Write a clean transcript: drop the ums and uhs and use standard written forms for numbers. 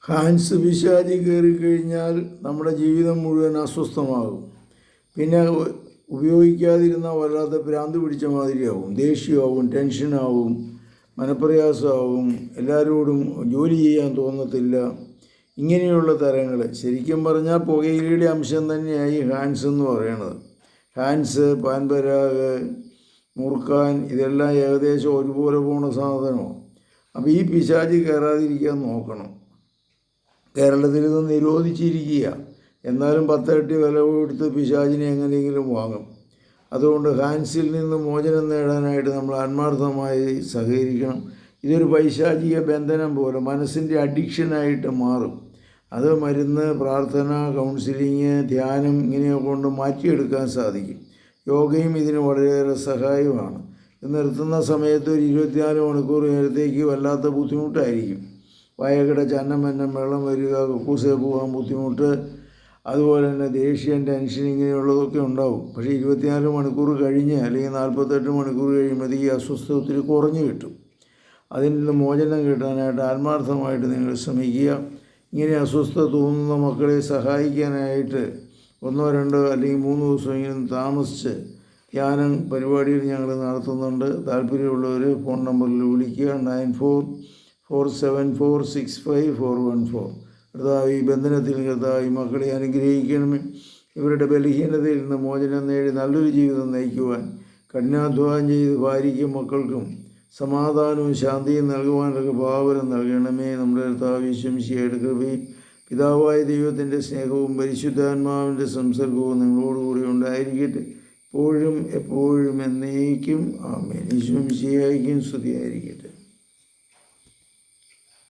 Hans പിശാചി കയറിക്കഴിഞ്ഞാൽ നമ്മുടെ ജീവിതം മുഴുവൻ അസ്വസ്ഥമാകും. പിന്നെ ഉപയോഗിക്കാതിരുന്ന വല്ലാത്ത ഭ്രാന്ത് പിടിച്ച മാതിരിയാവും, ദേഷ്യമാവും, ടെൻഷനാവും, മനപ്രയാസമാവും, എല്ലാവരോടും ജോലി ചെയ്യാൻ തോന്നത്തില്ല. ഇങ്ങനെയുള്ള തരങ്ങൾ ശരിക്കും പറഞ്ഞാൽ പുകയിലയുടെ അംശം തന്നെയായി ഹാൻസ് എന്ന് പറയണത്. ഹാൻസ്, പാൻപരാഗ്, മുറുക്കാൻ ഇതെല്ലാം ഏകദേശം ഒരുപോലെ പോണ സാധനമാണ്. അപ്പോൾ ഈ പിശാചി കയറാതിരിക്കാൻ നോക്കണം. കേരളത്തിൽ ഇത് നിരോധിച്ചിരിക്കുക. എന്നാലും 10 ഇരട്ടി വില കൊടുത്ത് പിശാചിനെ എങ്ങനെയെങ്കിലും വാങ്ങും. അതുകൊണ്ട് ഹാൻസിൽ നിന്ന് മോചനം നേടാനായിട്ട് നമ്മൾ ആത്മാർത്ഥമായി സഹകരിക്കണം. ഇതൊരു പൈശാചിക ബന്ധനം പോലെ മനസ്സിൻ്റെ അഡിക്ഷനായിട്ട് മാറും. അത് മരുന്ന്, പ്രാർത്ഥന, കൗൺസിലിങ്, ധ്യാനം ഇങ്ങനെയൊക്കെ കൊണ്ട് മാറ്റിയെടുക്കാൻ സാധിക്കും. യോഗയും ഇതിന് വളരെയേറെ സഹായമാണ്. ഇത് നിർത്തുന്ന സമയത്ത് ഒരു 24 മണിക്കൂർ നേരത്തേക്ക് വല്ലാത്ത ബുദ്ധിമുട്ടായിരിക്കും. വയകിടച്ച് അന്നം വെള്ളം വരിക, കക്കൂസേ പോകാൻ ബുദ്ധിമുട്ട്, അതുപോലെ തന്നെ ദേഷ്യം, ടെൻഷൻ ഇങ്ങനെയുള്ളതൊക്കെ ഉണ്ടാവും. പക്ഷേ 24 മണിക്കൂർ കഴിഞ്ഞ് അല്ലെങ്കിൽ 48 മണിക്കൂർ കഴിയുമ്പോൾ ഈ അസ്വസ്ഥത ഒത്തിരി കുറഞ്ഞു കിട്ടും. അതിൽ നിന്ന് മോചനം കിട്ടാനായിട്ട് ആത്മാർത്ഥമായിട്ട് നിങ്ങൾ ശ്രമിക്കുക. ഇങ്ങനെ അസ്വസ്ഥത തോന്നുന്ന മക്കളെ സഹായിക്കാനായിട്ട് 1, 2 അല്ലെങ്കിൽ 3 ദിവസമെങ്കിലും താമസിച്ച് ധ്യാനം പരിപാടികൾ ഞങ്ങൾ നടത്തുന്നുണ്ട്. താല്പര്യമുള്ളവർ ഫോൺ നമ്പറിൽ വിളിക്കുക 9447465414. കർത്താവ് ഈ ബന്ധനത്തിൽ കർത്താവ് ഈ മക്കളെ അനുഗ്രഹിക്കണമേ. ഇവരുടെ ബലഹീനതയിൽ നിന്ന് മോചനം നേടി നല്ലൊരു ജീവിതം നയിക്കുവാൻ കഠിനാധ്വാനം ചെയ്ത് ഭാര്യയ്ക്കും മക്കൾക്കും സമാധാനവും ശാന്തിയും നൽകുവാനൊക്കെ ഭാവനം നൽകണമേ. നമ്മുടെ കർത്താവ് യേശുമിശിഹായുടെ കൃപയും പിതാവായ ദൈവത്തിൻ്റെ സ്നേഹവും പരിശുദ്ധാത്മാവിൻ്റെ സംസർഗവും നിങ്ങളോടുകൂടി ഉണ്ടായിരിക്കട്ടെ, എപ്പോഴും എപ്പോഴും എന്നേക്കും. ആമേൻ. യേശുമിശിഹായ്ക്കും സ്തുതിയായിരിക്കട്ടെ.